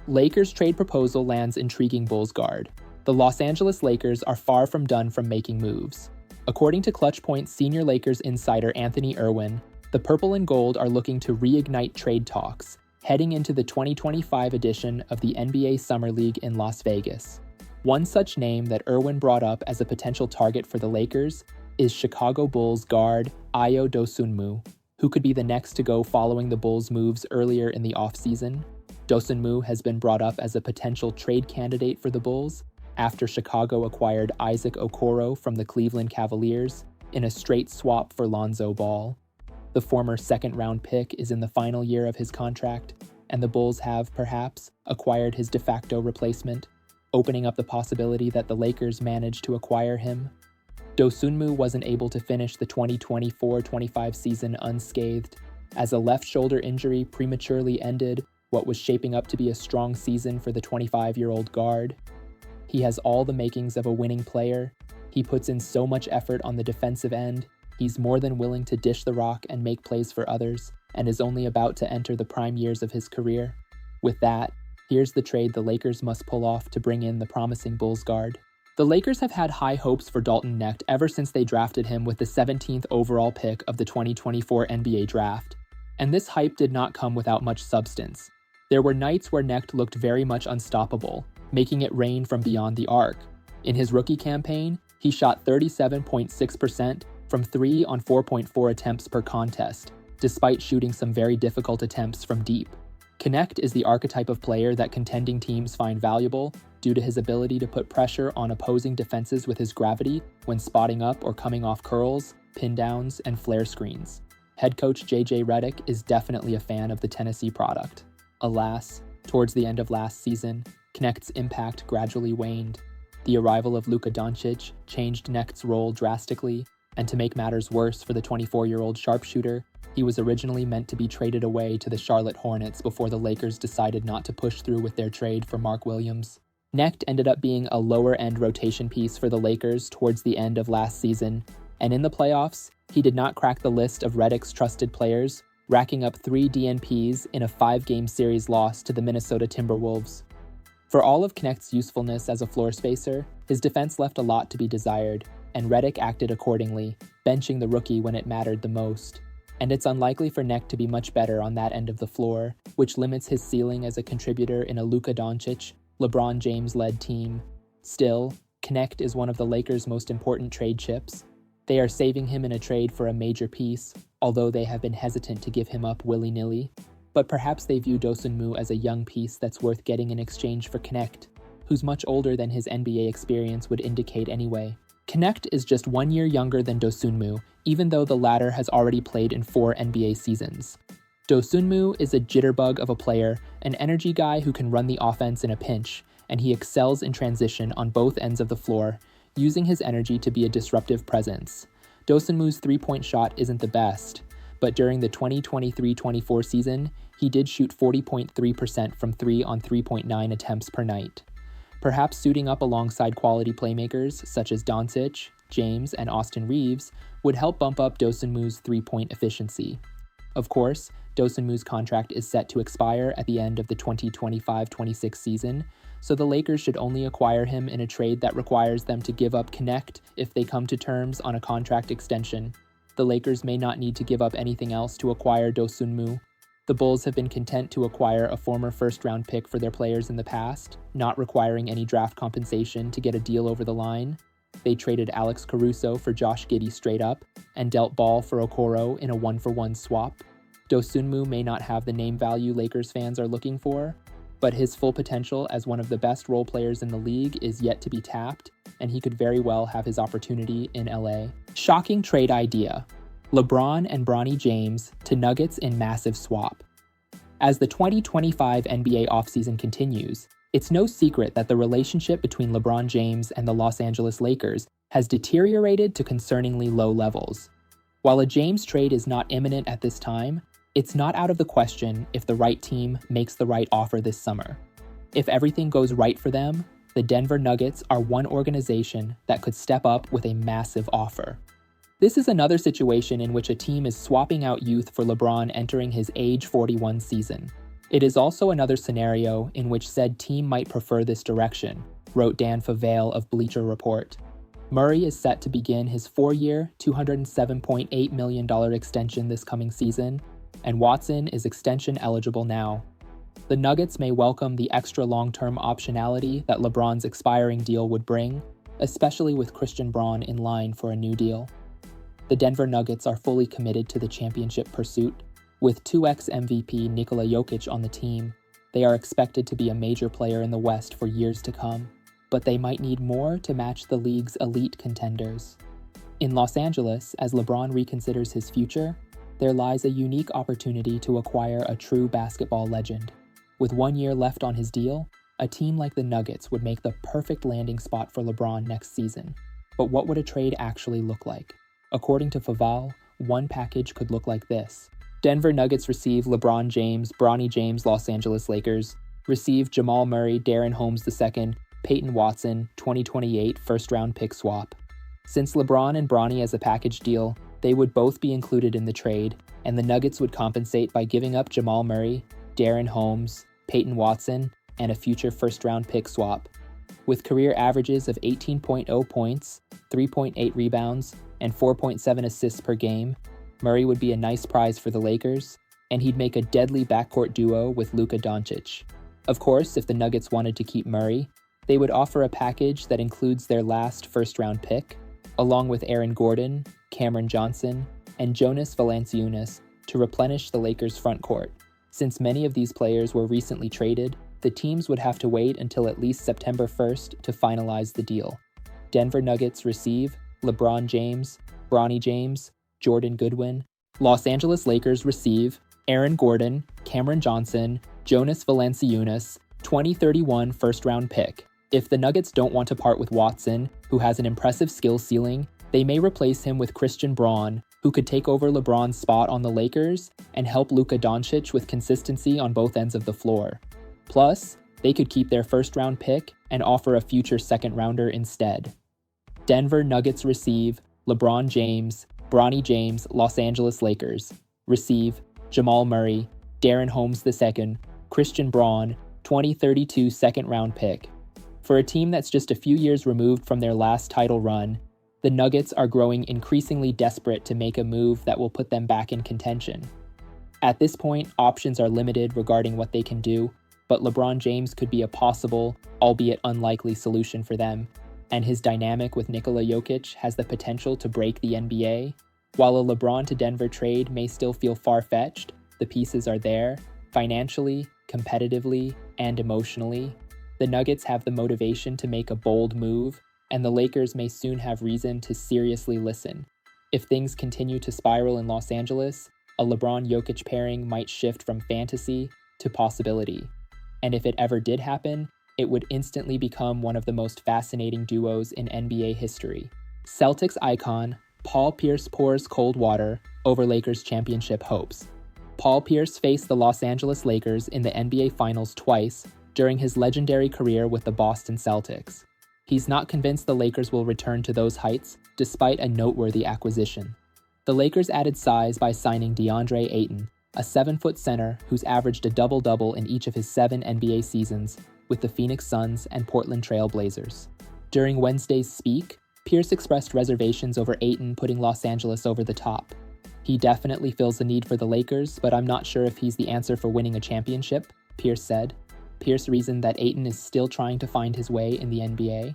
Lakers trade proposal lands intriguing Bulls guard. The Los Angeles Lakers are far from done from making moves. According to ClutchPoint's senior Lakers insider Anthony Irwin, the Purple and Gold are looking to reignite trade talks, heading into the 2025 edition of the NBA Summer League in Las Vegas. One such name that Irwin brought up as a potential target for the Lakers is Chicago Bulls guard Ayo Dosunmu, who could be the next to go following the Bulls' moves earlier in the offseason. Dosunmu has been brought up as a potential trade candidate for the Bulls after Chicago acquired Isaac Okoro from the Cleveland Cavaliers in a straight swap for Lonzo Ball. The former second-round pick is in the final year of his contract, and the Bulls have, perhaps, acquired his de facto replacement, opening up the possibility that the Lakers managed to acquire him. Dosunmu wasn't able to finish the 2024-25 season unscathed, as a left shoulder injury prematurely ended what was shaping up to be a strong season for the 25-year-old guard. He has all the makings of a winning player. He puts in so much effort on the defensive end. He's more than willing to dish the rock and make plays for others, and is only about to enter the prime years of his career. With that, here's the trade the Lakers must pull off to bring in the promising Bulls guard. The Lakers have had high hopes for Dalton Knecht ever since they drafted him with the 17th overall pick of the 2024 NBA Draft. And this hype did not come without much substance. There were nights where Knecht looked very much unstoppable, making it rain from beyond the arc. In his rookie campaign, he shot 37.6% from 3 on 4.4 attempts per contest, despite shooting some very difficult attempts from deep. Knecht is the archetype of player that contending teams find valuable due to his ability to put pressure on opposing defenses with his gravity when spotting up or coming off curls, pin downs, and flare screens. Head coach J.J. Redick is definitely a fan of the Tennessee product. Alas, towards the end of last season, Knecht's impact gradually waned. The arrival of Luka Doncic changed Knecht's role drastically, and to make matters worse for the 24-year-old sharpshooter, he was originally meant to be traded away to the Charlotte Hornets before the Lakers decided not to push through with their trade for Mark Williams. Knecht ended up being a lower-end rotation piece for the Lakers towards the end of last season, and in the playoffs, he did not crack the list of Redick's trusted players, racking up 3 DNPs in a 5-game series loss to the Minnesota Timberwolves. For all of Knecht's usefulness as a floor spacer, his defense left a lot to be desired, and Redick acted accordingly, benching the rookie when it mattered the most. And it's unlikely for Knecht to be much better on that end of the floor, which limits his ceiling as a contributor in a Luka Doncic, LeBron James-led team. Still, Knecht is one of the Lakers' most important trade chips. They are saving him in a trade for a major piece, although they have been hesitant to give him up willy-nilly. But perhaps they view Dosunmu as a young piece that's worth getting in exchange for Knecht, who's much older than his NBA experience would indicate anyway. Knecht is just 1 year younger than Dosunmu, even though the latter has already played in 4 NBA seasons. Dosunmu is a jitterbug of a player, an energy guy who can run the offense in a pinch, and he excels in transition on both ends of the floor, using his energy to be a disruptive presence. Dosunmu's three-point shot isn't the best, but during the 2023-24 season, he did shoot 40.3% from 3 on 3.9 attempts per night. Perhaps suiting up alongside quality playmakers such as Doncic, James, and Austin Reeves would help bump up Dosunmu's three-point efficiency. Of course, Dosunmu's contract is set to expire at the end of the 2025-26 season, so the Lakers should only acquire him in a trade that requires them to give up Knecht if they come to terms on a contract extension. The Lakers may not need to give up anything else to acquire Dosunmu. The Bulls have been content to acquire a former first-round pick for their players in the past, not requiring any draft compensation to get a deal over the line. They traded Alex Caruso for Josh Giddey straight up, and dealt Ball for Okoro in a 1-for-1 swap. Dosunmu may not have the name value Lakers fans are looking for, but his full potential as one of the best role players in the league is yet to be tapped, and he could very well have his opportunity in LA. Shocking trade idea. LeBron and Bronny James to Nuggets in massive swap. As the 2025 NBA offseason continues, it's no secret that the relationship between LeBron James and the Los Angeles Lakers has deteriorated to concerningly low levels. While a James trade is not imminent at this time, it's not out of the question if the right team makes the right offer this summer. If everything goes right for them, the Denver Nuggets are one organization that could step up with a massive offer. This is another situation in which a team is swapping out youth for LeBron entering his age 41 season. It is also another scenario in which said team might prefer this direction, wrote Dan Favale of Bleacher Report. Murray is set to begin his 4-year, $207.8 million extension this coming season, and Watson is extension eligible now. The Nuggets may welcome the extra long-term optionality that LeBron's expiring deal would bring, especially with Christian Braun in line for a new deal. The Denver Nuggets are fully committed to the championship pursuit. With 2x MVP Nikola Jokic on the team, they are expected to be a major player in the West for years to come, but they might need more to match the league's elite contenders. In Los Angeles, as LeBron reconsiders his future, there lies a unique opportunity to acquire a true basketball legend. With 1 year left on his deal, a team like the Nuggets would make the perfect landing spot for LeBron next season. But what would a trade actually look like? According to Favale, one package could look like this. Denver Nuggets receive LeBron James, Bronny James, Los Angeles Lakers, receive Jamal Murray, Darren Holmes II, Peyton Watson, 2028 first-round pick swap. Since LeBron and Bronny as a package deal, they would both be included in the trade, and the Nuggets would compensate by giving up Jamal Murray, Darren Holmes, Peyton Watson, and a future first-round pick swap. With career averages of 18.0 points, 3.8 rebounds, and 4.7 assists per game, Murray would be a nice prize for the Lakers, and he'd make a deadly backcourt duo with Luka Doncic. Of course, if the Nuggets wanted to keep Murray, they would offer a package that includes their last first-round pick, along with Aaron Gordon, Cameron Johnson, and Jonas Valanciunas to replenish the Lakers' frontcourt. Since many of these players were recently traded, the teams would have to wait until at least September 1st to finalize the deal. Denver Nuggets receive LeBron James, Bronny James, Jordan Goodwin. Los Angeles Lakers receive Aaron Gordon, Cameron Johnson, Jonas Valanciunas, 2031 first-round pick. If the Nuggets don't want to part with Watson, who has an impressive skill ceiling, they may replace him with Christian Braun, who could take over LeBron's spot on the Lakers and help Luka Doncic with consistency on both ends of the floor. Plus, they could keep their first-round pick and offer a future second-rounder instead. Denver Nuggets receive LeBron James, Bronny James, Los Angeles Lakers. Receive Jamal Murray, Darren Holmes II, Christian Braun, 2032 second-round pick. For a team that's just a few years removed from their last title run, the Nuggets are growing increasingly desperate to make a move that will put them back in contention. At this point, options are limited regarding what they can do, but LeBron James could be a possible, albeit unlikely, solution for them, and his dynamic with Nikola Jokic has the potential to break the NBA. While a LeBron to Denver trade may still feel far-fetched, the pieces are there, financially, competitively, and emotionally. The Nuggets have the motivation to make a bold move, and the Lakers may soon have reason to seriously listen. If things continue to spiral in Los Angeles, a LeBron-Jokic pairing might shift from fantasy to possibility. And if it ever did happen, it would instantly become one of the most fascinating duos in NBA history. Celtics icon Paul Pierce pours cold water over Lakers championship hopes. Paul Pierce faced the Los Angeles Lakers in the NBA Finals twice during his legendary career with the Boston Celtics. He's not convinced the Lakers will return to those heights, despite a noteworthy acquisition. The Lakers added size by signing DeAndre Ayton, a 7-foot center who's averaged a double-double in each of his 7 NBA seasons with the Phoenix Suns and Portland Trail Blazers. During Wednesday's speak, Pierce expressed reservations over Ayton putting Los Angeles over the top. He definitely feels the need for the Lakers, but I'm not sure if he's the answer for winning a championship, Pierce said. Pierce reasoned that Ayton is still trying to find his way in the NBA.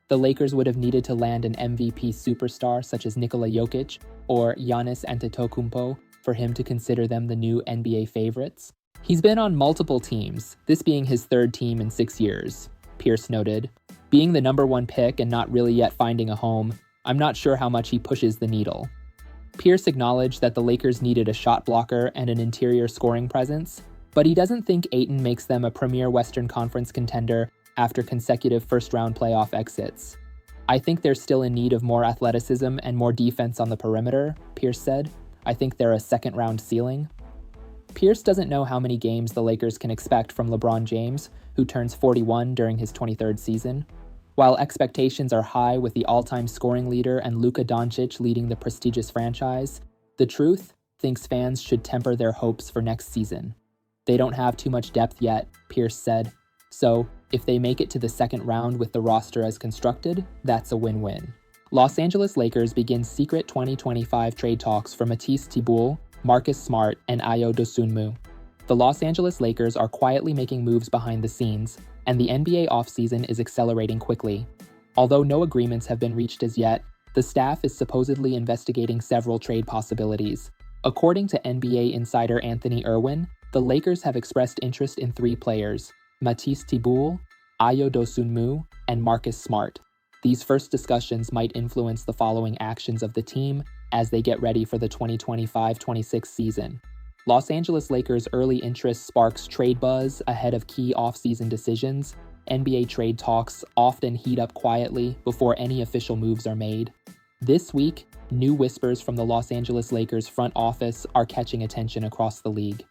The Lakers would have needed to land an MVP superstar such as Nikola Jokic or Giannis Antetokounmpo for him to consider them the new NBA favorites. He's been on multiple teams, this being his 3rd team in 6 years, Pierce noted. Being the number 1 pick and not really yet finding a home, I'm not sure how much he pushes the needle. Pierce acknowledged that the Lakers needed a shot blocker and an interior scoring presence, but he doesn't think Ayton makes them a premier Western Conference contender after consecutive first-round playoff exits. I think they're still in need of more athleticism and more defense on the perimeter, Pierce said. I think they're a second-round ceiling. Pierce doesn't know how many games the Lakers can expect from LeBron James, who turns 41 during his 23rd season. While expectations are high with the all-time scoring leader and Luka Doncic leading the prestigious franchise, the truth thinks fans should temper their hopes for next season. They don't have too much depth yet, Pierce said. So, if they make it to the second round with the roster as constructed, that's a win-win. Los Angeles Lakers begin secret 2025 trade talks for Matisse thybulle, Marcus Smart, and Ayo Dosunmu. The Los Angeles Lakers are quietly making moves behind the scenes, and the NBA offseason is accelerating quickly. Although no agreements have been reached as yet, the staff is supposedly investigating several trade possibilities. According to NBA insider Anthony Irwin, the Lakers have expressed interest in 3 players: Matisse thybulle, Ayo Dosunmu, and Marcus Smart. These first discussions might influence the following actions of the team as they get ready for the 2025-26 season. Los Angeles Lakers' early interest sparks trade buzz ahead of key off-season decisions. NBA trade talks often heat up quietly before any official moves are made. This week, new whispers from the Los Angeles Lakers front office are catching attention across the league.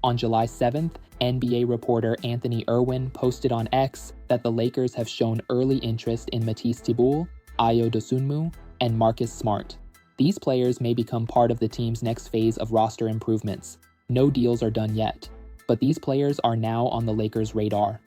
On July 7th, NBA reporter Anthony Irwin posted on X that the Lakers have shown early interest in Matisse thybulle, Ayo Dosunmu, and Marcus Smart. These players may become part of the team's next phase of roster improvements. No deals are done yet, but these players are now on the Lakers' radar.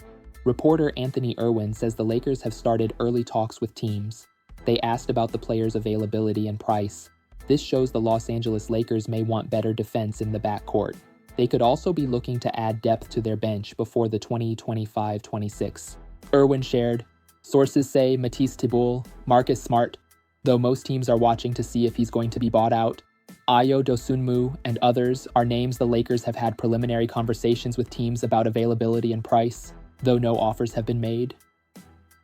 Reporter Anthony Irwin says the Lakers have started early talks with teams. They asked about the players' availability and price. This shows the Los Angeles Lakers may want better defense in the backcourt. They could also be looking to add depth to their bench before the 2025-26. Irwin shared, "Sources say Matisse thybulle, Marcus Smart, though most teams are watching to see if he's going to be bought out. Ayo Dosunmu and others are names the Lakers have had preliminary conversations with teams about availability and price, though no offers have been made."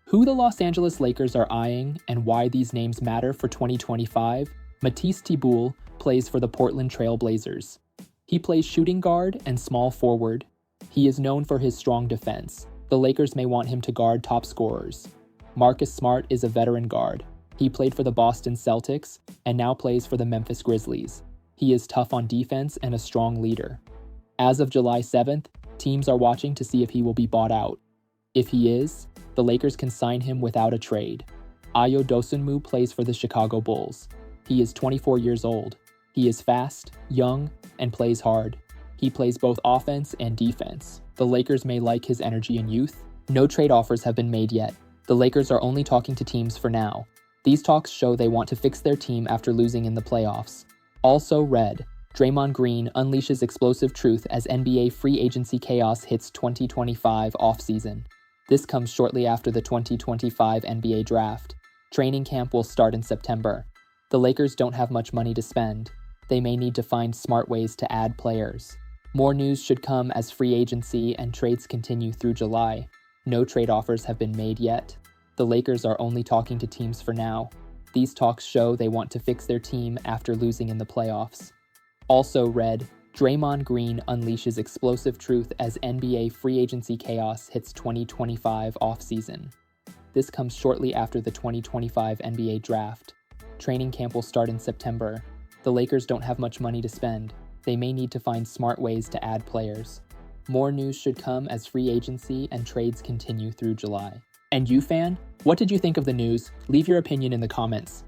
Who the Los Angeles Lakers are eyeing and why these names matter for 2025, Matisse thybulle plays for the Portland Trail Blazers. He plays shooting guard and small forward. He is known for his strong defense. The Lakers may want him to guard top scorers. Marcus Smart is a veteran guard. He played for the Boston Celtics and now plays for the Memphis Grizzlies. He is tough on defense and a strong leader. As of July 7th, teams are watching to see if he will be bought out. If he is, the Lakers can sign him without a trade. Ayo Dosunmu plays for the Chicago Bulls. He is 24 years old. He is fast, young, and plays hard. He plays both offense and defense. The Lakers may like his energy and youth. No trade offers have been made yet. The Lakers are only talking to teams for now. These talks show they want to fix their team after losing in the playoffs. Also read, Draymond Green unleashes explosive truth as NBA free agency chaos hits 2025 offseason. This comes shortly after the 2025 NBA draft. Training camp will start in September. The Lakers don't have much money to spend. They may need to find smart ways to add players. More news should come as free agency and trades continue through July. No trade offers have been made yet. The Lakers are only talking to teams for now. These talks show they want to fix their team after losing in the playoffs. Also read, Draymond Green unleashes explosive truth as NBA free agency chaos hits 2025 offseason. This comes shortly after the 2025 NBA draft. Training camp will start in September. The Lakers don't have much money to spend. They may need to find smart ways to add players. More news should come as free agency and trades continue through July. And you, fan? What did you think of the news? Leave your opinion in the comments.